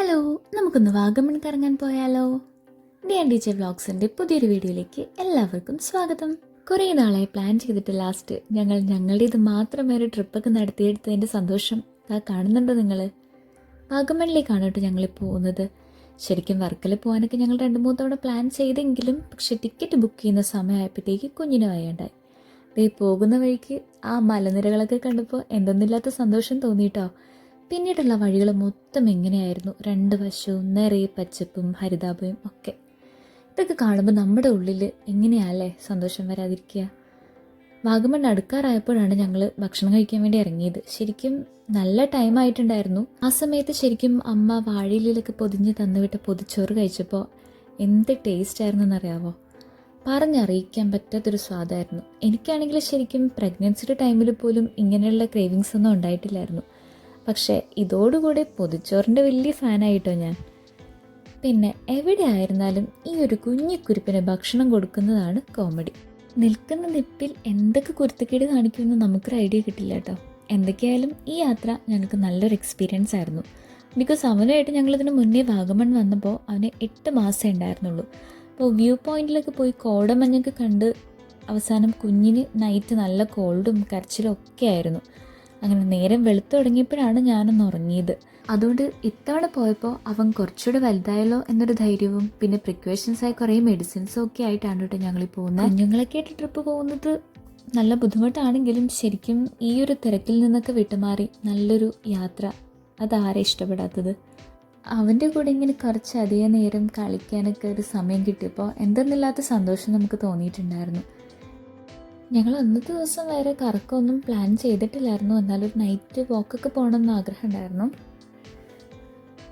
Hello, നമുക്കൊന്ന് വാഗമൺ കറങ്ങാൻ പോയാലോ? DNDJ വ്ളോഗ്സിൻ്റെ പുതിയൊരു വീഡിയോയിലേക്ക് എല്ലാവർക്കും സ്വാഗതം. കുറേ നാളായി പ്ലാൻ ചെയ്തിട്ട് ലാസ്റ്റ് ഞങ്ങളുടേത് മാത്രം ഒരു ട്രിപ്പൊക്കെ നടത്തിയെടുത്തതിൻ്റെ സന്തോഷം കാണുന്നുണ്ടോ നിങ്ങൾ? വാഗമണിലേക്കാണ് കേട്ടോ ഞങ്ങൾ പോകുന്നത്. ശരിക്കും വർക്കല പോകാനൊക്കെ ഞങ്ങൾ 2-3 തവണ പ്ലാൻ ചെയ്തെങ്കിലും പക്ഷെ ടിക്കറ്റ് ബുക്ക് ചെയ്യുന്ന സമയമായപ്പോഴത്തേക്ക് കുഞ്ഞിന് വയ്യാണ്ടായി. പോകുന്ന വഴിക്ക് ആ മലനിരകളൊക്കെ കണ്ടപ്പോൾ എന്തൊന്നുമില്ലാത്ത സന്തോഷം തോന്നിയിട്ടോ. പിന്നീടുള്ള വഴികൾ മൊത്തം എങ്ങനെയായിരുന്നു, 2 വശവും നിറയെ പച്ചപ്പും ഹരിതാഭയും ഒക്കെ. ഇതൊക്കെ കാണുമ്പോൾ നമ്മുടെ ഉള്ളിൽ എങ്ങനെയാല്ലേ സന്തോഷം വരാതിരിക്കുക. വാഗമൺ അടുക്കാറായപ്പോഴാണ് ഞങ്ങൾ ഭക്ഷണം കഴിക്കാൻ വേണ്ടി ഇറങ്ങിയത്. ശരിക്കും നല്ല ടൈം ആയിട്ടുണ്ടായിരുന്നു. ആ സമയത്ത് ശരിക്കും അമ്മ വാഴയിലൊക്കെ പൊതിഞ്ഞ് തന്നുവിട്ട പൊതിച്ചോറ് കഴിച്ചപ്പോൾ എന്ത് ടേസ്റ്റ് ആയിരുന്നു എന്നറിയാവോ? പറഞ്ഞറിയിക്കാൻ പറ്റാത്തൊരു സ്വാദായിരുന്നു. എനിക്കാണെങ്കിൽ ശരിക്കും പ്രഗ്നൻസിയുടെ ടൈമിൽ പോലും ഇങ്ങനെയുള്ള ക്രേവിങ്സ് ഒന്നും ഉണ്ടായിട്ടില്ലായിരുന്നു. പക്ഷേ ഇതോടുകൂടി പൊതിച്ചോറിൻ്റെ വലിയ ഫാനായിട്ടോ ഞാൻ. പിന്നെ എവിടെ ആയിരുന്നാലും ഈ ഒരു കുഞ്ഞിക്കുരുപ്പിന് ഭക്ഷണം കൊടുക്കുന്നതാണ് കോമഡി. നിൽക്കുന്ന നിപ്പിൽ എന്തൊക്കെ കുരുത്തക്കേട് കാണിക്കുമെന്ന് നമുക്കൊരു ഐഡിയ കിട്ടില്ല കേട്ടോ. എന്തൊക്കെയായാലും ഈ യാത്ര ഞങ്ങൾക്ക് നല്ലൊരു എക്സ്പീരിയൻസ് ആയിരുന്നു. ബിക്കോസ് അവനുമായിട്ട് ഞങ്ങളിതിന് മുന്നേ വാഗമൺ വന്നപ്പോൾ അവന് 8 മാസമേ ഉണ്ടായിരുന്നുള്ളൂ. അപ്പോൾ വ്യൂ പോയിന്റിലൊക്കെ പോയി കോടമഞ്ഞൊക്കെ കണ്ട് അവസാനം കുഞ്ഞിന് നൈറ്റ് നല്ല കോൾഡും കരച്ചിലും ഒക്കെ ആയിരുന്നു. അങ്ങനെ നേരം വെളുത്തു തുടങ്ങിയപ്പോഴാണ് ഞാനൊന്ന് ഉറങ്ങിയത്. അതുകൊണ്ട് ഇത്തവണ പോയപ്പോൾ അവൻ കുറച്ചുകൂടെ വലുതായല്ലോ എന്നൊരു ധൈര്യവും പിന്നെ പ്രിക്വേഷൻസായി കുറേ മെഡിസിൻസും ഒക്കെ ആയിട്ടാണ് കേട്ടോ ഞങ്ങളീ പോകുന്നത്. കുഞ്ഞുങ്ങളൊക്കെ ആയിട്ട് ട്രിപ്പ് പോകുന്നത് നല്ല ബുദ്ധിമുട്ടാണെങ്കിലും ശരിക്കും ഈ ഒരു തിരക്കിൽ നിന്നൊക്കെ വിട്ടുമാറി നല്ലൊരു യാത്ര, അതാരെ ഇഷ്ടപ്പെടാത്തത്? അവൻ്റെ കൂടെ ഇങ്ങനെ കുറച്ചധികം നേരം കളിക്കാനൊക്കെ ഒരു സമയം കിട്ടിയപ്പോൾ എന്തെന്നില്ലാത്ത സന്തോഷം നമുക്ക് തോന്നിയിട്ടുണ്ടായിരുന്നു. ഞങ്ങൾ അന്നത്തെ ദിവസം വേറെ കറക്കമൊന്നും പ്ലാൻ ചെയ്തിട്ടില്ലായിരുന്നു. എന്നാലും ഒരു നൈറ്റ് വാക്കൊക്കെ പോകണമെന്ന് ആഗ്രഹം ഉണ്ടായിരുന്നു.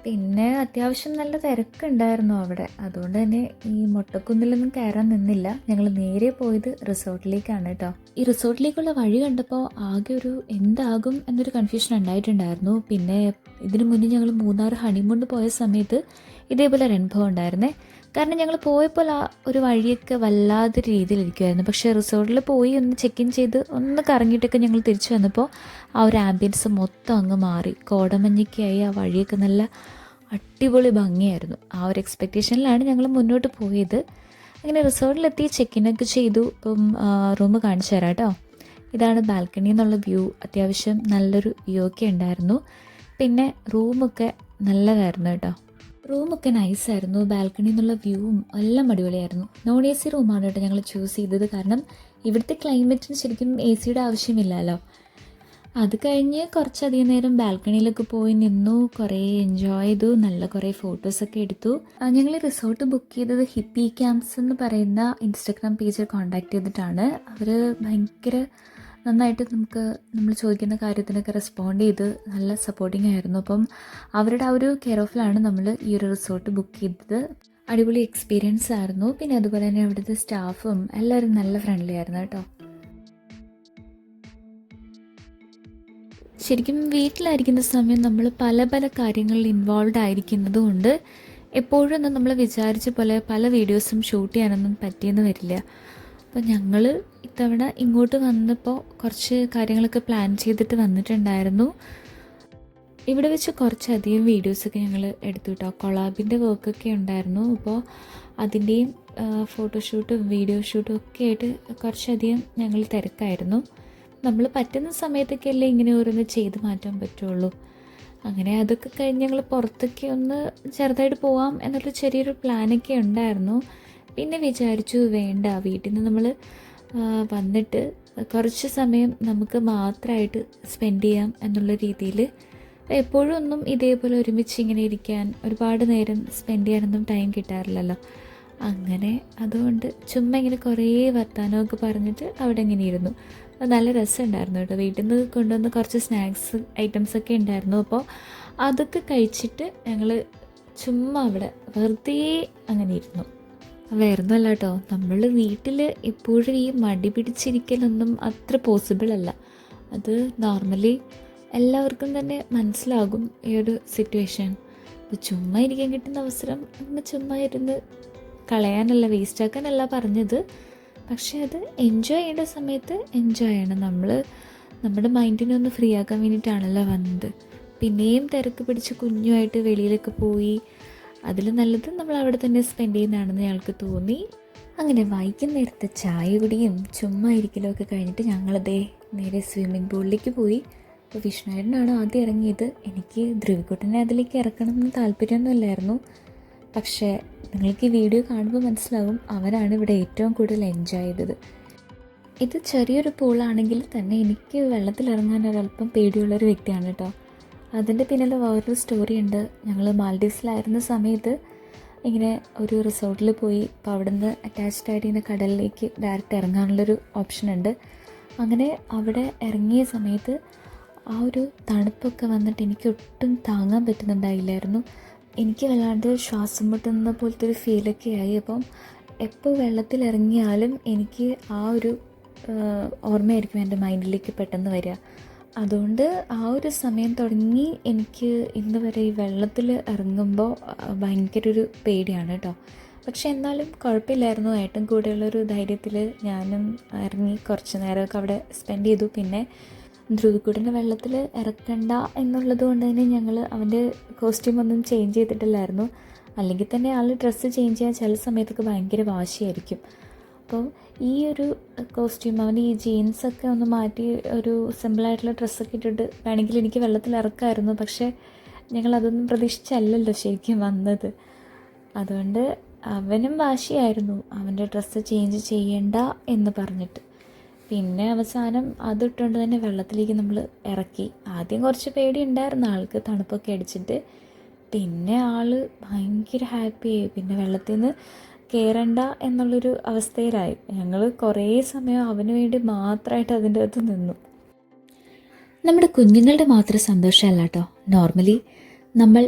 പിന്നെ അത്യാവശ്യം നല്ല തിരക്കുണ്ടായിരുന്നു അവിടെ. അതുകൊണ്ട് തന്നെ ഈ മൊട്ടക്കുന്നിലൊന്നും കയറാൻ നിന്നില്ല. ഞങ്ങൾ നേരെ പോയത് റിസോർട്ടിലേക്കാണ് കേട്ടോ. ഈ റിസോർട്ടിലേക്കുള്ള വഴി കണ്ടപ്പോൾ ആകെ ഒരു എന്താകും എന്നൊരു കൺഫ്യൂഷൻ ഉണ്ടായിട്ടുണ്ടായിരുന്നു. പിന്നെ ഇതിനു മുന്നേ ഞങ്ങൾ മൂന്നാർ ഹണിമൂണിന് പോയ സമയത്ത് ഇതേപോലെ ഒരു അനുഭവം ഉണ്ടായിരുന്നേ. കാരണം ഞങ്ങൾ പോയപ്പോൾ ആ ഒരു വഴിയൊക്കെ വല്ലാതെ രീതിയിലിരിക്കുമായിരുന്നു. പക്ഷേ റിസോർട്ടിൽ പോയി ഒന്ന് ചെക്ക് ഇൻ ചെയ്ത് ഒന്ന് കറങ്ങിയിട്ടൊക്കെ ഞങ്ങൾ തിരിച്ചു വന്നപ്പോൾ ആ ഒരു ആംബിയൻസ് മൊത്തം അങ്ങ് മാറി. കോടമഞ്ഞൊക്കെയായി ആ വഴിയൊക്കെ നല്ല അടിപൊളി ഭംഗിയായിരുന്നു. ആ ഒരു എക്സ്പെക്റ്റേഷനിലാണ് ഞങ്ങൾ മുന്നോട്ട് പോയത്. അങ്ങനെ റിസോർട്ടിലെത്തി ചെക്ക് ഇനൊക്കെ ചെയ്തു. ഇപ്പം റൂം കാണിച്ചു തരാം കേട്ടോ. ഇതാണ് ബാൽക്കണി എന്നുള്ള വ്യൂ. അത്യാവശ്യം നല്ലൊരു വ്യൂ ഒക്കെ ഉണ്ടായിരുന്നു. പിന്നെ റൂമൊക്കെ നല്ലതായിരുന്നു കേട്ടോ. റൂമൊക്കെ നൈസായിരുന്നു. ബാൽക്കണി എന്നുള്ള വ്യൂവും എല്ലാം അടിപൊളിയായിരുന്നു. നോൺ AC റൂമാണ് കേട്ടോ ഞങ്ങൾ ചൂസ് ചെയ്തത്. കാരണം ഇവിടുത്തെ ക്ലൈമറ്റിന് ശരിക്കും AC ആവശ്യമില്ലല്ലോ. അത് കഴിഞ്ഞ് കുറച്ചധികം നേരം ബാൽക്കണിയിലൊക്കെ പോയി നിന്നു, കുറേ എൻജോയ് ചെയ്തു, നല്ല കുറേ ഫോട്ടോസൊക്കെ എടുത്തു. ഞങ്ങൾ റിസോർട്ട് ബുക്ക് ചെയ്തത് ഹിപ്പി ക്യാമ്പ്സ് എന്ന് പറയുന്ന ഇൻസ്റ്റഗ്രാം പേജിൽ കോൺടാക്ട് ചെയ്തിട്ടാണ്. അവർ ഭയങ്കര നന്നായിട്ട് നമ്മൾ ചോദിക്കുന്ന കാര്യത്തിനൊക്കെ റെസ്പോണ്ട് ചെയ്ത് നല്ല സപ്പോർട്ടിങ് ആയിരുന്നു. അപ്പം അവരുടെ ആ ഒരു കെയർ ഓഫിലാണ് നമ്മൾ ഈ ഒരു റിസോർട്ട് ബുക്ക് ചെയ്തത്. അടിപൊളി എക്സ്പീരിയൻസ് ആയിരുന്നു. പിന്നെ അതുപോലെ തന്നെ അവിടുത്തെ സ്റ്റാഫും എല്ലാവരും നല്ല ഫ്രണ്ട്ലി ആയിരുന്നു കേട്ടോ. ശരിക്കും വീട്ടിലായിരിക്കുന്ന സമയം നമ്മൾ പല പല കാര്യങ്ങളിൽ ഇൻവോൾവ് ആയിരിക്കുന്നത് കൊണ്ട് എപ്പോഴും ഒന്നും നമ്മൾ വിചാരിച്ച പോലെ പല വീഡിയോസും ഷൂട്ട് ചെയ്യാനൊന്നും പറ്റിയെന്ന് വരില്ല. അപ്പോൾ ഞങ്ങൾ ഇത്തവണ ഇങ്ങോട്ട് വന്നപ്പോൾ കുറച്ച് കാര്യങ്ങളൊക്കെ പ്ലാൻ ചെയ്തിട്ട് വന്നിട്ടുണ്ടായിരുന്നു. ഇവിടെ വെച്ച് കുറച്ചധികം വീഡിയോസൊക്കെ ഞങ്ങൾ എടുത്തു കേട്ടോ. കൊളാബിൻ്റെ വർക്കൊക്കെ ഉണ്ടായിരുന്നു. അപ്പോൾ അതിൻ്റെയും ഫോട്ടോഷൂട്ടും വീഡിയോ ഷൂട്ടും ഒക്കെ ആയിട്ട് കുറച്ചധികം ഞങ്ങൾ തിരക്കായിരുന്നു. നമ്മൾ പറ്റുന്ന സമയത്തൊക്കെ അല്ലേ ഇങ്ങനെ ഓരോന്ന് ചെയ്ത് മാറ്റാൻ പറ്റുള്ളൂ. അങ്ങനെ അതൊക്കെ കഴിഞ്ഞ് ഞങ്ങൾ പുറത്തൊക്കെ ഒന്ന് ചെറുതായിട്ട് പോവാം എന്നൊരു ചെറിയൊരു പ്ലാനൊക്കെ ഉണ്ടായിരുന്നു. പിന്നെ വിചാരിച്ചു വേണ്ട, വീട്ടിൽ നിന്ന് നമ്മൾ വന്നിട്ട് കുറച്ച് സമയം നമുക്ക് മാത്രമായിട്ട് സ്പെൻഡ് ചെയ്യാം എന്നുള്ള രീതിയിൽ. എപ്പോഴും ഒന്നും ഇതേപോലെ ഒരുമിച്ച് ഇങ്ങനെ ഇരിക്കാൻ ഒരുപാട് നേരം സ്പെൻഡ് ചെയ്യാനൊന്നും ടൈം കിട്ടാറില്ലല്ലോ. അങ്ങനെ അതുകൊണ്ട് ചുമ്മാ ഇങ്ങനെ കുറേ വർത്തമാനമൊക്കെ പറഞ്ഞിട്ട് അവിടെ ഇങ്ങനെ ഇരുന്നു. നല്ല രസമുണ്ടായിരുന്നു കേട്ടോ. വീട്ടിൽ നിന്ന് കൊണ്ടുവന്ന കുറച്ച് സ്നാക്സ് ഐറ്റംസൊക്കെ ഉണ്ടായിരുന്നു. അപ്പോൾ അതൊക്കെ കഴിച്ചിട്ട് ഞങ്ങൾ ചുമ്മാ അവിടെ വെറുതെ അങ്ങനെ ഇരുന്നു. വേറൊന്നുമല്ല കേട്ടോ, നമ്മൾ വീട്ടിൽ എപ്പോഴും ഈ മടി പിടിച്ചിരിക്കലൊന്നും അത്ര പോസിബിൾ അല്ല. അത് നോർമലി എല്ലാവർക്കും തന്നെ മനസ്സിലാകും ഈ ഒരു സിറ്റുവേഷൻ. അപ്പോൾ ചുമ്മാ ഇരിക്കാൻ കിട്ടുന്ന അവസരം അങ്ങനെ ചുമ്മാ ഇരുന്ന് കളയാനല്ല, വേസ്റ്റാക്കാനല്ല പറഞ്ഞത്. പക്ഷേ അത് എൻജോയ് ചെയ്യേണ്ട സമയത്ത് എൻജോയ് ചെയ്യണം. നമ്മൾ നമ്മുടെ മൈൻഡിനെ ഒന്ന് ഫ്രീ ആക്കാൻ വേണ്ടിയിട്ടാണല്ലോ വന്നത്. പിന്നെയും തിരക്ക് പിടിച്ച് കുഞ്ഞുമായിട്ട് വെളിയിലൊക്കെ പോയി. അതിൽ നല്ലത് നമ്മൾ അവിടെ തന്നെ സ്പെൻഡ് ചെയ്യുന്നതാണെന്ന് ഞങ്ങൾക്ക് തോന്നി. അങ്ങനെ വൈകുന്നേരത്തെ ചായ കുടിയും ചുമ്മാ ഇരിക്കലും ഒക്കെ കഴിഞ്ഞിട്ട് ഞങ്ങളതേ നേരെ സ്വിമ്മിംഗ് പൂളിലേക്ക് പോയി. അപ്പോൾ വിഷ്ണുവേട്ടനാണ് ആദ്യം ഇറങ്ങിയത്. എനിക്ക് ധ്രുവിക്കുട്ടനെ അതിലേക്ക് ഇറക്കണം എന്ന് താല്പര്യമൊന്നുമില്ലായിരുന്നു. പക്ഷേ നിങ്ങൾക്ക് ഈ വീഡിയോ കാണുമ്പോൾ മനസ്സിലാവും, അവനാണ് ഇവിടെ ഏറ്റവും കൂടുതൽ എൻജോയ് ചെയ്തത്. ഇത് ചെറിയൊരു പൂളാണെങ്കിൽ തന്നെ എനിക്ക് വെള്ളത്തിലിറങ്ങാൻ ഒരല്പം പേടിയുള്ളൊരു വ്യക്തിയാണ് കേട്ടോ. അതിൻ്റെ പിന്നിൽ വേറൊരു സ്റ്റോറി ഉണ്ട്. ഞങ്ങൾ മാൽഡീവ്സിലായിരുന്ന സമയത്ത് ഇങ്ങനെ ഒരു റിസോർട്ടിൽ പോയി. അപ്പോൾ അവിടെ നിന്ന് അറ്റാച്ച്ഡ് ആയിട്ട് ഇങ്ങനെ കടലിലേക്ക് ഡയറക്റ്റ് ഇറങ്ങാനുള്ളൊരു ഓപ്ഷൻ ഉണ്ട്. അങ്ങനെ അവിടെ ഇറങ്ങിയ സമയത്ത് ആ ഒരു തണുപ്പൊക്കെ വന്നിട്ട് എനിക്ക് ഒട്ടും താങ്ങാൻ പറ്റുന്നുണ്ടായില്ലായിരുന്നു. എനിക്ക് വല്ലാണ്ട് ശ്വാസം മുട്ടുന്ന പോലത്തെ ഒരു ഫീലൊക്കെ ആയി. അപ്പം എപ്പോൾ വെള്ളത്തിലിറങ്ങിയാലും എനിക്ക് ആ ഒരു ഓർമ്മയായിരിക്കും എൻ്റെ മൈൻഡിലേക്ക് പെട്ടെന്ന് വരിക. അതുകൊണ്ട് ആ ഒരു സമയം തുടങ്ങി എനിക്ക് ഇന്ന് വരെ ഈ വെള്ളത്തിൽ ഇറങ്ങുമ്പോൾ ഭയങ്കര ഒരു പേടിയാണ് കേട്ടോ. പക്ഷെ എന്നാലും കുഴപ്പമില്ലായിരുന്നു. ഏട്ടൻ കൂടെയുള്ളൊരു ധൈര്യത്തിൽ ഞാനും ഇറങ്ങി കുറച്ച് നേരമൊക്കെ അവിടെ സ്പെൻഡ് ചെയ്തു. പിന്നെ ധ്രുവിക്കുട്ടനെ വെള്ളത്തിൽ ഇറക്കണ്ട എന്നുള്ളത് കൊണ്ട് തന്നെ ഞങ്ങൾ അവൻ്റെ കോസ്റ്റ്യൂം ഒന്നും ചേഞ്ച് ചെയ്തിട്ടില്ലായിരുന്നു. അല്ലെങ്കിൽ തന്നെ ആൾ ഡ്രസ്സ് ചേഞ്ച് ചെയ്യാൻ ചില സമയത്തൊക്കെ ഭയങ്കര വാശിയായിരിക്കും. അപ്പോൾ ഈ ഒരു കോസ്റ്റ്യൂം, അവൻ ഈ ജീൻസൊക്കെ ഒന്ന് മാറ്റി ഒരു സിമ്പിളായിട്ടുള്ള ഡ്രസ്സൊക്കെ ഇട്ടിട്ട് വേണമെങ്കിൽ എനിക്ക് വെള്ളത്തിൽ ഇറക്കാമായിരുന്നു. പക്ഷേ ഞങ്ങളതൊന്നും പ്രതീക്ഷിച്ചല്ലല്ലോ ശരിക്കും വന്നത്. അതുകൊണ്ട് അവനും വാശിയായിരുന്നു അവൻ്റെ ഡ്രസ്സ് ചേഞ്ച് ചെയ്യണ്ട എന്ന് പറഞ്ഞിട്ട്. പിന്നെ അവസാനം അതിട്ടുകൊണ്ട് തന്നെ വെള്ളത്തിലേക്ക് നമ്മൾ ഇറക്കി. ആദ്യം കുറച്ച് പേടി ഉണ്ടായിരുന്നു ആൾക്ക്, തണുപ്പൊക്കെ അടിച്ചിട്ട്. പിന്നെ ആൾ ഭയങ്കര ഹാപ്പിയായി. പിന്നെ വെള്ളത്തിൽ നിന്ന് കയറണ്ട എന്നുള്ളൊരു അവസ്ഥയിലായി. ഞങ്ങൾ കുറേ സമയം അവന് വേണ്ടി മാത്രമായിട്ട് അതിൻ്റെ അകത്ത് നിന്നു. നമ്മുടെ കുഞ്ഞുങ്ങളുടെ മാത്രം സന്തോഷമല്ല കേട്ടോ. നോർമലി നമ്മൾ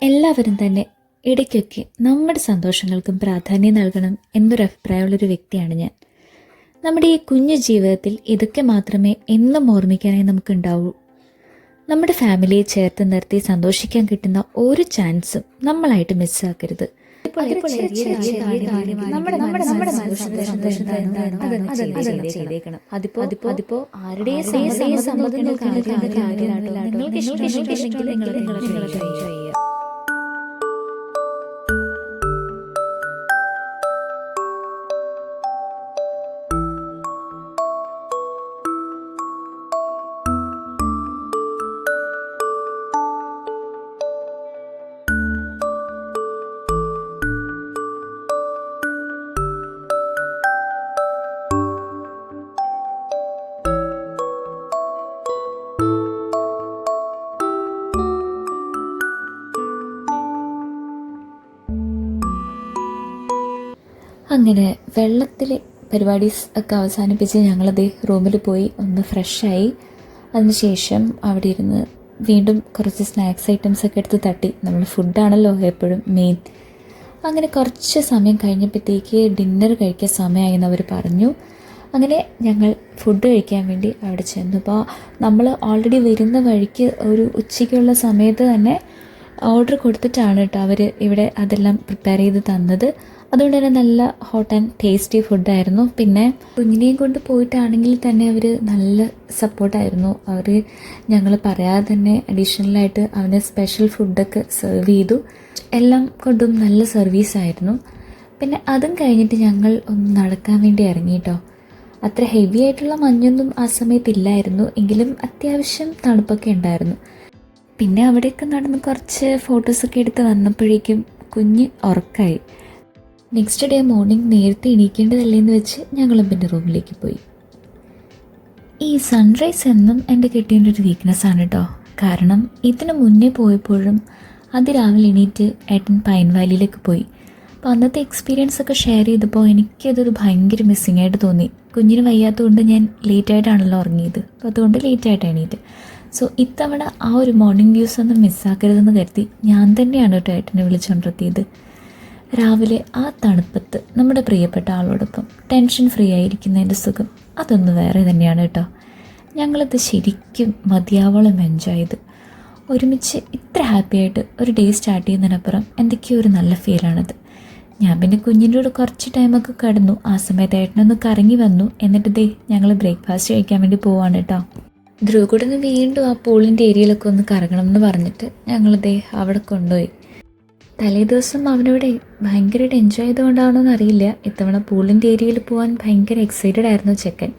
എല്ലാവരും തന്നെ ഇടയ്ക്കൊക്കെ നമ്മുടെ സന്തോഷങ്ങൾക്കും പ്രാധാന്യം നൽകണം എന്നൊരു അഭിപ്രായമുള്ളൊരു വ്യക്തിയാണ് ഞാൻ. നമ്മുടെ ഈ കുഞ്ഞു ജീവിതത്തിൽ ഇതൊക്കെ മാത്രമേ എന്നും ഓർമ്മിക്കാനായി നമുക്കുണ്ടാവൂ. നമ്മുടെ ഫാമിലിയെ ചേർത്ത് നിർത്തി സന്തോഷിക്കാൻ കിട്ടുന്ന ഒരു ചാൻസും നമ്മളായിട്ട് മിസ്സാക്കരുത്. അതിപ്പോ ആരുടെയും സമ്മതം നോക്കേണ്ട കാര്യമില്ല. നിങ്ങൾക്ക് ഇഷ്ടമുണ്ടെങ്കിൽ നിങ്ങൾ എൻജോയ് ചെയ്യുക. അങ്ങനെ വെള്ളത്തിലെ പരിപാടീസ് ഒക്കെ അവസാനിപ്പിച്ച് ഞങ്ങളത് റൂമിൽ പോയി ഒന്ന് ഫ്രഷായി. അതിനുശേഷം അവിടെ ഇരുന്ന് വീണ്ടും കുറച്ച് സ്നാക്സ് ഐറ്റംസ് ഒക്കെ എടുത്ത് തട്ടി. നമ്മൾ ഫുഡാണല്ലോ എപ്പോഴും മെയിൻ. അങ്ങനെ കുറച്ച് സമയം കഴിഞ്ഞപ്പോഴത്തേക്ക് ഡിന്നർ കഴിക്കാൻ സമയമായി എന്നവർ പറഞ്ഞു. അങ്ങനെ ഞങ്ങൾ ഫുഡ് കഴിക്കാൻ വേണ്ടി അവിടെ ചെന്നു. അപ്പോൾ നമ്മൾ ഓൾറെഡി വരുന്ന വഴിക്ക് ഒരു ഉച്ചയ്ക്കുള്ള സമയത്ത് തന്നെ ഓർഡർ കൊടുത്തിട്ടാണ് കേട്ടോ അവർ ഇവിടെ അതെല്ലാം പ്രിപ്പയർ ചെയ്ത് തന്നത്. അതുകൊണ്ട് തന്നെ നല്ല ഹോട്ട് ആൻഡ് ടേസ്റ്റി ഫുഡായിരുന്നു. പിന്നെ കുഞ്ഞിനെയും കൊണ്ട് പോയിട്ടാണെങ്കിൽ തന്നെ അവർ നല്ല സപ്പോർട്ടായിരുന്നു. അവർ ഞങ്ങൾ പറയാതെ തന്നെ അഡീഷണലായിട്ട് അവന് സ്പെഷ്യൽ ഫുഡൊക്കെ സെർവ് ചെയ്തു. എല്ലാം കൊണ്ടും നല്ല സർവീസായിരുന്നു. പിന്നെ അതും കഴിഞ്ഞിട്ട് ഞങ്ങൾ ഒന്ന് നടക്കാൻ വേണ്ടി ഇറങ്ങി കേട്ടോ. അത്ര ഹെവി ആയിട്ടുള്ള മഞ്ഞൊന്നും ആ സമയത്തില്ലായിരുന്നു, എങ്കിലും അത്യാവശ്യം തണുപ്പൊക്കെ ഉണ്ടായിരുന്നു. പിന്നെ അവിടെയൊക്കെ നടന്ന് കുറച്ച് ഫോട്ടോസൊക്കെ എടുത്ത് വന്നപ്പോഴേക്കും കുഞ്ഞ് ഉറക്കമായി. നെക്സ്റ്റ് ഡേ മോർണിംഗ് നേരത്തെ എണീക്കേണ്ടതല്ലേന്ന് വെച്ച് ഞങ്ങളും പിന്നെ റൂമിലേക്ക് പോയി. ഈ സൺറൈസ് എന്നും എൻ്റെ കെട്ടിയൻ്റെ ഒരു വീക്ക്നെസ്സാണ് കേട്ടോ. കാരണം ഇതിന് മുന്നേ പോയപ്പോഴും അതിരാവിലെ എണീറ്റ് ഏട്ടൻ പൈൻ വാലിയിലേക്ക് പോയി. അപ്പോൾ അന്നത്തെ എക്സ്പീരിയൻസ് ഒക്കെ ഷെയർ ചെയ്തപ്പോൾ എനിക്കതൊരു ഭയങ്കര മിസ്സിങ് ആയിട്ട് തോന്നി. കുഞ്ഞിന് വയ്യാത്തതുകൊണ്ട് ഞാൻ ലേറ്റായിട്ടാണല്ലോ ഉറങ്ങിയത്, അപ്പോൾ അതുകൊണ്ട് ലേറ്റായിട്ട് എണീറ്റ്. സോ ഇത്തവണ ആ ഒരു മോർണിംഗ് വ്യൂസ് ഒന്നും മിസ്സാക്കരുതെന്ന് കരുതി ഞാൻ തന്നെയാണ് കേട്ടോ ഏട്ടനെ വിളിച്ചുകൊണ്ടിരുത്തിയത്. രാവിലെ ആ തണുപ്പത്ത് നമ്മുടെ പ്രിയപ്പെട്ട ആളോടൊപ്പം ടെൻഷൻ ഫ്രീ ആയിരിക്കുന്നതിൻ്റെ സുഖം അതൊന്ന് വേറെ തന്നെയാണ് കേട്ടോ. ഞങ്ങളത് ശരിക്കും മതിയാവോളം എൻജോയ് ചെയ്ത് ഒരുമിച്ച് ഇത്ര ഹാപ്പി ആയിട്ട് ഒരു ഡേ സ്റ്റാർട്ട് ചെയ്യുന്നതിനപ്പുറം എന്തൊക്കെയോ ഒരു നല്ല ഫീലാണത്. ഞാൻ പിന്നെ കുഞ്ഞിൻ്റെ കൂടെ കുറച്ച് ടൈമൊക്കെ കിടന്നു. ആ സമയത്ത് ഏട്ടനൊന്ന് കറങ്ങി വന്നു. എന്നിട്ട് ഞങ്ങൾ ബ്രേക്ക്ഫാസ്റ്റ് കഴിക്കാൻ വേണ്ടി പോവാണ് കേട്ടോ. ധ്രുവകുടന് വീണ്ടും ആ പൂളിൻ്റെ ഏരിയയിലൊക്കെ ഒന്ന് കറങ്ങണം എന്ന് പറഞ്ഞിട്ട് ഞങ്ങളിതേ അവിടെ കൊണ്ടുപോയി. തലേ ദിവസം അവനവിടെ ഭയങ്കരമായിട്ട് എൻജോയ് ചെയ്തുകൊണ്ടാണോ എന്നറിയില്ല, ഇത്തവണ പൂളിൻ്റെ ഏരിയയിൽ പോകാൻ ഭയങ്കര എക്സൈറ്റഡ് ആയിരുന്നു ചെക്കൻ.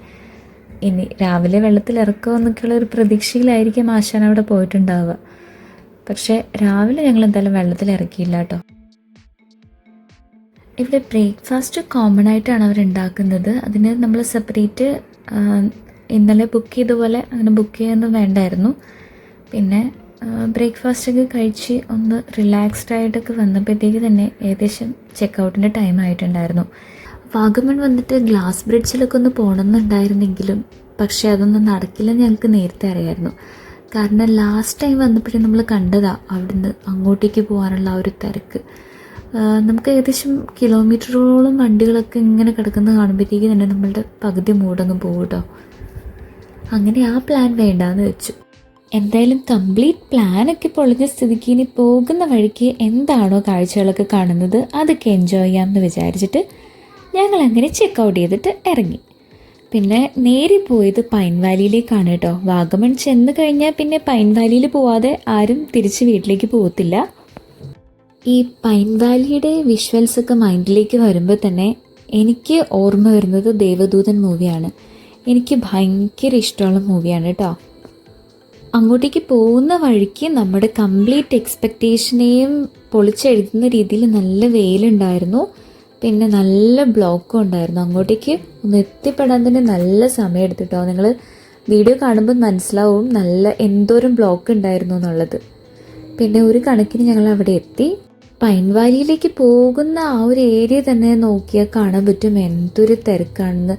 ഇനി രാവിലെ വെള്ളത്തിൽ ഇറക്കുമോ എന്നൊക്കെയുള്ള ഒരു പ്രതീക്ഷയിലായിരിക്കും ആശാൻ അവിടെ പോയിട്ടുണ്ടാവുക. പക്ഷേ രാവിലെ ഞങ്ങൾ എന്തായാലും വെള്ളത്തിൽ ഇറക്കിയില്ല കേട്ടോ. ഇവിടെ ബ്രേക്ക്ഫാസ്റ്റ് കോമൺ ആയിട്ടാണ് അവർ ഉണ്ടാക്കുന്നത്. അതിന് നമ്മൾ സെപ്പറേറ്റ് ഇന്നലെ ബുക്ക് ചെയ്ത പോലെ അങ്ങനെ ബുക്ക് ചെയ്യാനൊന്നും വേണ്ടായിരുന്നു. പിന്നെ ബ്രേക്ക്ഫാസ്റ്റൊക്കെ കഴിച്ച് ഒന്ന് റിലാക്സ്ഡ് ആയിട്ടൊക്കെ വന്നപ്പോഴത്തേക്ക് തന്നെ ഏകദേശം ചെക്കൗട്ടിൻ്റെ ടൈം ആയിട്ടുണ്ടായിരുന്നു. വാഗമൺ വന്നിട്ട് ഗ്ലാസ് ബ്രിഡ്ജിലൊക്കെ ഒന്ന് പോകണമെന്നുണ്ടായിരുന്നെങ്കിലും പക്ഷേ അതൊന്നും നടക്കില്ലെന്ന് ഞങ്ങൾക്ക് നേരത്തെ അറിയായിരുന്നു. കാരണം ലാസ്റ്റ് ടൈം വന്നപ്പോഴേ നമ്മൾ കണ്ടതാണ് അവിടുന്ന് അങ്ങോട്ടേക്ക് പോകാനുള്ള ആ ഒരു തിരക്ക്. നമുക്ക് ഏകദേശം കിലോമീറ്ററുകളോളം വണ്ടികളൊക്കെ ഇങ്ങനെ കിടക്കുന്നത് കാണുമ്പോഴത്തേക്ക് തന്നെ നമ്മളുടെ പകുതി മൂടങ്ങ് പോകും കേട്ടോ. അങ്ങനെ ആ പ്ലാൻ വേണ്ടാന്ന് വെച്ചു. എന്തായാലും കംപ്ലീറ്റ് പ്ലാനൊക്കെ പൊളിഞ്ഞ സ്ഥിതിക്ക് ഇനി പോകുന്ന വഴിക്ക് എന്താണോ കാഴ്ചകളൊക്കെ കാണുന്നത് അതൊക്കെ എൻജോയ് ചെയ്യാമെന്ന് വിചാരിച്ചിട്ട് ഞങ്ങളങ്ങനെ ചെക്കൗട്ട് ചെയ്തിട്ട് ഇറങ്ങി. പിന്നെ നേരെ പോയത് പൈൻ വാലിയിലേക്കാണ് കേട്ടോ. വാഗമൺ ചെന്ന് കഴിഞ്ഞാൽ പിന്നെ പൈൻ വാലിയിൽ പോവാതെ ആരും തിരിച്ച് വീട്ടിലേക്ക് പോകത്തില്ല. ഈ പൈൻ വാലിയുടെ വിഷ്വൽസൊക്കെ മൈൻഡിലേക്ക് വരുമ്പോൾ തന്നെ എനിക്ക് ഓർമ്മ വരുന്നത് ദേവദൂതൻ മൂവിയാണ്. എനിക്ക് ഭയങ്കര ഇഷ്ടമുള്ള മൂവിയാണ് കേട്ടോ. അങ്ങോട്ടേക്ക് പോകുന്ന വഴിക്ക് നമ്മുടെ കംപ്ലീറ്റ് എക്സ്പെക്റ്റേഷനെയും പൊളിച്ചെഴുതുന്ന രീതിയിൽ നല്ല വെയിലുണ്ടായിരുന്നു. പിന്നെ നല്ല ബ്ലോക്കും ഉണ്ടായിരുന്നു. അങ്ങോട്ടേക്ക് ഒന്ന് എത്തിപ്പെടാൻ തന്നെ നല്ല സമയം എടുത്തിട്ടോ. നിങ്ങൾ വീഡിയോ കാണുമ്പോൾ മനസ്സിലാവും നല്ല എന്തോരം ബ്ലോക്ക് ഉണ്ടായിരുന്നു എന്നുള്ളത്. പിന്നെ ഒരു കണക്കിന് ഞങ്ങൾ അവിടെ എത്തി. പൈൻ വാലിയിലേക്ക് പോകുന്ന ആ ഒരു ഏരിയ തന്നെ നോക്കിയാൽ കാണാൻ പറ്റും എന്തൊരു തിരക്കാണെന്ന്.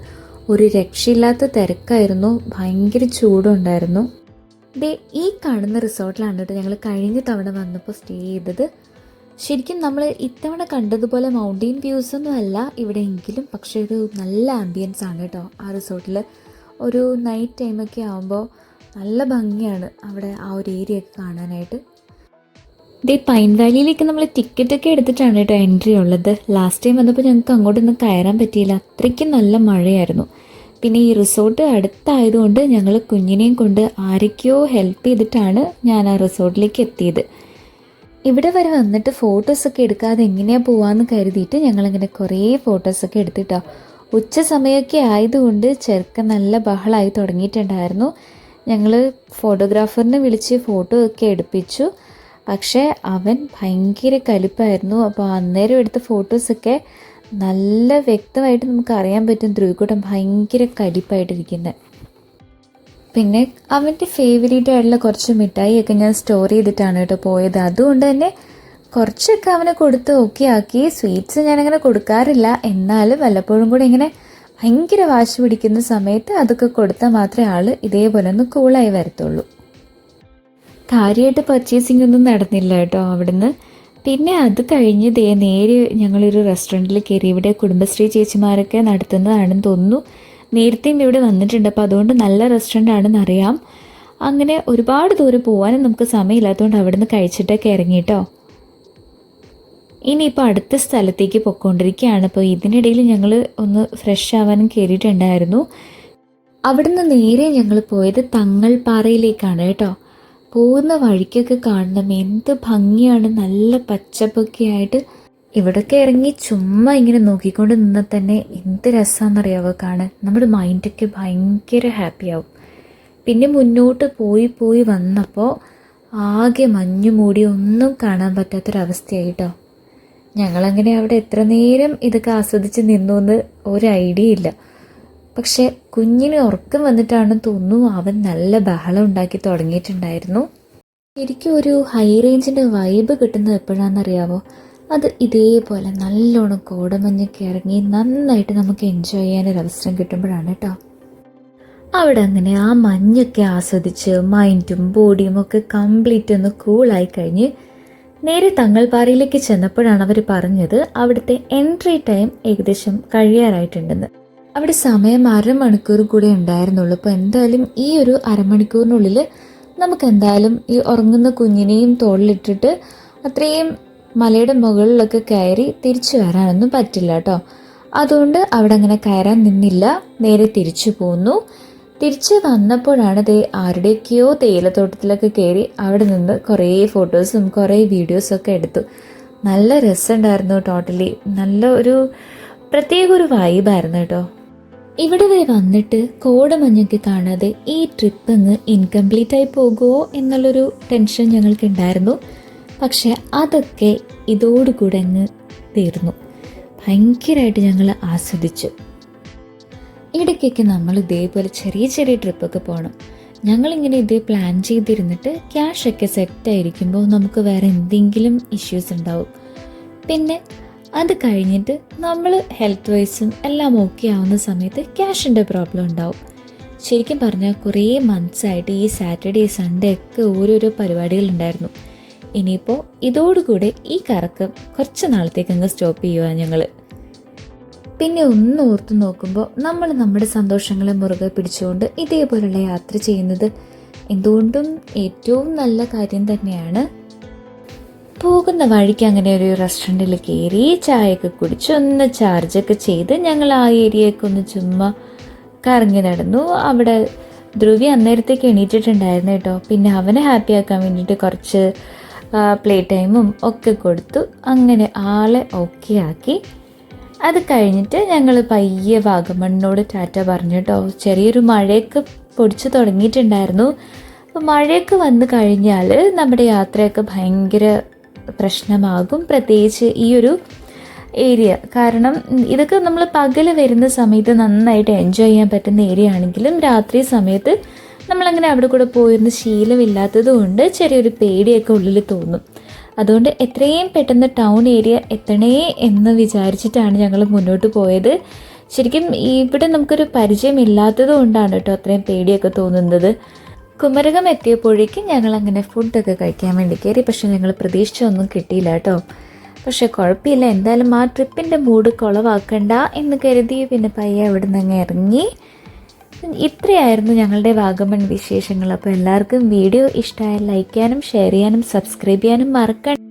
ഒരു രക്ഷയില്ലാത്ത തിരക്കായിരുന്നു, ഭയങ്കര ചൂടുണ്ടായിരുന്നു. ഈ കാണുന്ന റിസോർട്ടിലാണ് കേട്ടോ ഞങ്ങൾ കഴിഞ്ഞ തവണ വന്നപ്പോൾ സ്റ്റേ ചെയ്തത്. ശരിക്കും നമ്മൾ ഇത്തവണ കണ്ടതുപോലെ മൗണ്ടെയിൻ വ്യൂസൊന്നും അല്ല ഇവിടെയെങ്കിലും, പക്ഷേ ഒരു നല്ല ആംബിയൻസ് ആണ് കേട്ടോ ആ റിസോർട്ടിൽ. ഒരു നൈറ്റ് ടൈമൊക്കെ ആകുമ്പോൾ നല്ല ഭംഗിയാണ് അവിടെ ആ ഒരു ഏരിയ ഒക്കെ കാണാനായിട്ട്. പൈൻ വാലിയിലേക്ക് നമ്മൾ ടിക്കറ്റൊക്കെ എടുത്തിട്ടാണ് കേട്ടോ എൻട്രി ഉള്ളത്. ലാസ്റ്റ് ടൈം വന്നപ്പോൾ ഞങ്ങൾക്ക് അങ്ങോട്ടൊന്നും കയറാൻ പറ്റിയില്ല, അത്രയ്ക്കും നല്ല മഴയായിരുന്നു. പിന്നെ ഈ റിസോർട്ട് അടുത്തായതുകൊണ്ട് ഞങ്ങൾ കുഞ്ഞിനെയും കൊണ്ട് ആരൊക്കെയോ ഹെൽപ്പ് ചെയ്തിട്ടാണ് ഞാൻ ആ റിസോർട്ടിലേക്ക് എത്തിയത്. ഇവിടെ വരെ വന്നിട്ട് ഫോട്ടോസൊക്കെ എടുക്കാതെ എങ്ങനെയാണ് പോവാമെന്ന് കരുതിയിട്ട് ഞങ്ങളങ്ങനെ കുറേ ഫോട്ടോസൊക്കെ എടുത്തിട്ടോ. ഉച്ച സമയമൊക്കെ ആയതുകൊണ്ട് ചെറുക്കൻ നല്ല ബഹളമായി തുടങ്ങിയിട്ടുണ്ടായിരുന്നു. ഞങ്ങൾ ഫോട്ടോഗ്രാഫറിനെ വിളിച്ച് ഫോട്ടോ ഒക്കെ എടുപ്പിച്ചു. പക്ഷേ അവൻ ഭയങ്കര കലിപ്പായിരുന്നു. അപ്പോൾ അന്നേരം എടുത്ത ഫോട്ടോസൊക്കെ നല്ല വ്യക്തമായിട്ട് നമുക്ക് അറിയാൻ പറ്റും ധ്രുവക്കുട്ടൻ ഭയങ്കര കലിപ്പായിട്ടിരിക്കുന്നത്. പിന്നെ അവൻ്റെ ഫേവറേറ്റ് ആയിട്ടുള്ള കുറച്ച് മിഠായിയൊക്കെ ഞാൻ സ്റ്റോർ ചെയ്തിട്ടാണ് കേട്ടോ പോയത്. അതുകൊണ്ട് തന്നെ കുറച്ചൊക്കെ അവനെ കൊടുത്ത് ഓക്കെ ആക്കി. സ്വീറ്റ്സ് ഞാനങ്ങനെ കൊടുക്കാറില്ല, എന്നാലും വല്ലപ്പോഴും കൂടെ ഇങ്ങനെ ഭയങ്കര വാശി പിടിക്കുന്ന സമയത്ത് അതൊക്കെ കൊടുത്താൽ മാത്രമേ ആൾ ഇതേപോലെ ഒന്ന് കൂളായി വരത്തുള്ളൂ. കാര്യമായിട്ട് പർച്ചേസിംഗ് ഒന്നും നടന്നില്ല കേട്ടോ അവിടുന്ന്. പിന്നെ അത് കഴിഞ്ഞ് നേരെ ഞങ്ങളൊരു റെസ്റ്റോറൻറ്റിൽ കയറി. ഇവിടെ കുടുംബശ്രീ ചേച്ചിമാരൊക്കെ നടത്തുന്നതാണെന്ന് തോന്നുന്നു. നേരത്തെയും ഇവിടെ വന്നിട്ടുണ്ട്, അപ്പോൾ അതുകൊണ്ട് നല്ല റെസ്റ്റോറൻ്റ് ആണെന്ന് അറിയാം. അങ്ങനെ ഒരുപാട് ദൂരം പോകാനും നമുക്ക് സമയമില്ലാത്തതുകൊണ്ട് അവിടെ നിന്ന് കഴിച്ചിട്ടൊക്കെ ഇറങ്ങിയിട്ടോ. ഇനിയിപ്പോൾ അടുത്ത സ്ഥലത്തേക്ക് പൊയ്ക്കൊണ്ടിരിക്കുകയാണ്. അപ്പോൾ ഇതിനിടയിൽ ഞങ്ങൾ ഒന്ന് ഫ്രഷ് ആവാനും കയറിയിട്ടുണ്ടായിരുന്നു. അവിടുന്ന് നേരെ ഞങ്ങൾ പോയത് തങ്ങൾപ്പാറയിലേക്കാണ് കേട്ടോ. പോകുന്ന വഴിക്കൊക്കെ കാണണം എന്ത് ഭംഗിയാണ്, നല്ല പച്ചപ്പൊക്കെ ആയിട്ട്. ഇവിടെയൊക്കെ ഇറങ്ങി ചുമ്മാ ഇങ്ങനെ നോക്കിക്കൊണ്ട് നിന്നാൽ തന്നെ എന്ത് രസമാണെന്നറിയാവോ കാണാൻ. നമ്മുടെ മൈൻഡൊക്കെ ഭയങ്കര ഹാപ്പിയാവും. പിന്നെ മുന്നോട്ട് പോയി വന്നപ്പോൾ ആകെ മഞ്ഞു മൂടി ഒന്നും കാണാൻ പറ്റാത്തൊരവസ്ഥയായിട്ടോ. ഞങ്ങളങ്ങനെ അവിടെ എത്ര നേരം ഇതൊക്കെ ആസ്വദിച്ച് നിന്നു എന്ന് ഒരു ഐഡിയ ഇല്ല. പക്ഷെ കുഞ്ഞിന് ഉറക്കം വന്നിട്ടാണെന്ന് തോന്നുന്നു അവൻ നല്ല ബഹളം ഉണ്ടാക്കി തുടങ്ങിയിട്ടുണ്ടായിരുന്നു. ശരിക്കും ഒരു ഹൈ റേഞ്ചിൻ്റെ വൈബ് കിട്ടുന്നത് എപ്പോഴാണെന്നറിയാവോ? അത് ഇതേപോലെ നല്ലോണം കോടമഞ്ഞൊക്കെ ഇറങ്ങി നന്നായിട്ട് നമുക്ക് എൻജോയ് ചെയ്യാനൊരവസരം കിട്ടുമ്പോഴാണ് കേട്ടോ. അവിടെ അങ്ങനെ ആ മഞ്ഞൊക്കെ ആസ്വദിച്ച് മൈൻഡും ബോഡിയും ഒക്കെ കംപ്ലീറ്റ് ഒന്ന് കൂളായി കഴിഞ്ഞ് നേരെ തങ്ങൾപ്പാറയിലേക്ക് ചെന്നപ്പോഴാണ് അവർ പറഞ്ഞത് അവിടുത്തെ എൻട്രി ടൈം ഏകദേശം കഴിയാറായിട്ടുണ്ടെന്ന്. അവിടെ സമയം അരമണിക്കൂർ കൂടെ ഉണ്ടായിരുന്നുള്ളൂ. അപ്പോൾ എന്തായാലും ഈ ഒരു അരമണിക്കൂറിനുള്ളിൽ നമുക്ക് എന്തായാലും ഈ ഉറങ്ങുന്ന കുഞ്ഞിനെയും തോളിലിട്ടിട്ട് അത്രയും മലയുടെ മുകളിലൊക്കെ കയറി തിരിച്ചു വരാനൊന്നും പറ്റില്ല കേട്ടോ. അതുകൊണ്ട് അവിടെ അങ്ങനെ കയറാൻ നിന്നില്ല, നേരെ തിരിച്ചു പോന്നു. തിരിച്ച് വന്നപ്പോഴാണ് ആരുടെയൊക്കെയോ തേയിലത്തോട്ടത്തിലൊക്കെ കയറി അവിടെ നിന്ന് കുറേ ഫോട്ടോസും കുറേ വീഡിയോസൊക്കെ എടുത്തു. നല്ല രസമുണ്ടായിരുന്നു. ടോട്ടലി നല്ല ഒരു പ്രത്യേക ഒരു വൈബായിരുന്നു കേട്ടോ. ഇവിടെ വരെ വന്നിട്ട് കോടമഞ്ഞൊക്കെ കാണാതെ ഈ ട്രിപ്പ് അങ്ങ് ഇൻകംപ്ലീറ്റ് ആയി പോകുമോ എന്നുള്ളൊരു ടെൻഷൻ ഞങ്ങൾക്കുണ്ടായിരുന്നു. പക്ഷെ അതൊക്കെ ഇതോടുകൂടെ അങ്ങ് തീർന്നു. ഭയങ്കരമായിട്ട് ഞങ്ങൾ ആസ്വദിച്ചു. ഇടയ്ക്കൊക്കെ നമ്മൾ ഇതേപോലെ ചെറിയ ചെറിയ ട്രിപ്പൊക്കെ പോകണം. ഞങ്ങളിങ്ങനെ ഇതേ പ്ലാൻ ചെയ്തിരുന്നിട്ട് ക്യാഷൊക്കെ സെറ്റായിരിക്കുമ്പോൾ നമുക്ക് വേറെ എന്തെങ്കിലും ഇഷ്യൂസ് ഉണ്ടാവും. പിന്നെ അത് കഴിഞ്ഞിട്ട് നമ്മൾ ഹെൽത്ത് വൈസും എല്ലാം ഓക്കെ ആവുന്ന സമയത്ത് ക്യാഷിൻ്റെ പ്രോബ്ലം ഉണ്ടാവും. ശരിക്കും പറഞ്ഞാൽ കുറേ മന്ത്സായിട്ട് ഈ സാറ്റർഡേ സൺഡേ ഒക്കെ ഓരോരോ പരിപാടികളുണ്ടായിരുന്നു. ഇനിയിപ്പോൾ ഇതോടുകൂടെ ഈ കറക്കം കുറച്ച് നാളത്തേക്ക് അങ്ങ് സ്റ്റോപ്പ് ചെയ്യുക ഞങ്ങൾ. പിന്നെ ഒന്ന് ഓർത്ത് നോക്കുമ്പോൾ നമ്മൾ നമ്മുടെ സന്തോഷങ്ങളെ മുറുകെ പിടിച്ചുകൊണ്ട് ഇതേപോലുള്ള യാത്ര ചെയ്യുന്നത് എന്തുകൊണ്ടും ഏറ്റവും നല്ല കാര്യം തന്നെയാണ്. പോകുന്ന വഴിക്ക് അങ്ങനെ ഒരു റെസ്റ്റോറൻറ്റിൽ കയറി ചായയൊക്കെ കുടിച്ച് ഒന്ന് ചാർജൊക്കെ ചെയ്ത് ഞങ്ങൾ ആ ഏരിയയൊക്കെ ഒന്ന് ചുമ്മാ കറങ്ങി നടന്നു. അവിടെ ധ്രുവി അന്നേരത്തേക്ക് എണീറ്റിട്ടുണ്ടായിരുന്നു കേട്ടോ. പിന്നെ അവനെ ഹാപ്പി ആക്കാൻ വേണ്ടിയിട്ട് കുറച്ച് പ്ലേ ടൈമും ഒക്കെ കൊടുത്തു. അങ്ങനെ ആളെ ഓക്കെ ആക്കി. അത് കഴിഞ്ഞിട്ട് ഞങ്ങൾ പയ്യെ വാഗമണ്ണിനോട് ടാറ്റ പറഞ്ഞു കേട്ടോ. ചെറിയൊരു മഴയൊക്കെ പൊടിച്ച് തുടങ്ങിയിട്ടുണ്ടായിരുന്നു. അപ്പോൾ മഴയൊക്കെ വന്നു കഴിഞ്ഞാൽ നമ്മുടെ യാത്രയൊക്കെ ഭയങ്കര പ്രശ്നമാകും, പ്രത്യേകിച്ച് ഈ ഒരു ഏരിയ. കാരണം ഇതൊക്കെ നമ്മൾ പകൽ വരുന്ന സമയത്ത് നന്നായിട്ട് എൻജോയ് ചെയ്യാൻ പറ്റുന്ന ഏരിയ ആണെങ്കിലും രാത്രി സമയത്ത് നമ്മളങ്ങനെ അവിടെ കൂടെ പോയിരുന്ന ശീലമില്ലാത്തത് കൊണ്ട് ചെറിയൊരു പേടിയൊക്കെ ഉള്ളിൽ തോന്നും. അതുകൊണ്ട് എത്രയും പെട്ടെന്ന് ടൗൺ ഏരിയ എത്തണേ എന്ന് വിചാരിച്ചിട്ടാണ് ഞങ്ങൾ മുന്നോട്ട് പോയത്. ശരിക്കും ഇവിടെ നമുക്കൊരു പരിചയമില്ലാത്തത് കൊണ്ടാണ് കേട്ടോ അത്രയും പേടിയൊക്കെ തോന്നുന്നത്. കുമരകം എത്തിയപ്പോഴേക്കും ഞങ്ങൾ അങ്ങനെ ഫുഡൊക്കെ കഴിക്കാൻ വേണ്ടി കയറി. പക്ഷെ ഞങ്ങൾ പ്രതീക്ഷിച്ചൊന്നും കിട്ടിയില്ല കേട്ടോ. പക്ഷെ കുഴപ്പമില്ല, എന്തായാലും ആ ട്രിപ്പിൻ്റെ മൂഡ് കുളവാക്കണ്ട എന്ന് കരുതി പിന്നെ പയ്യെ അവിടെ നിന്ന് അങ്ങ് ഇറങ്ങി. ഇത്രയായിരുന്നു ഞങ്ങളുടെ വാഗമൺ വിശേഷങ്ങൾ. അപ്പോൾ എല്ലാവർക്കും വീഡിയോ ഇഷ്ടമായാൽ ലൈക്ക് ചെയ്യാനും ഷെയർ ചെയ്യാനും സബ്സ്ക്രൈബ് ചെയ്യാനും മറക്കണ്ട.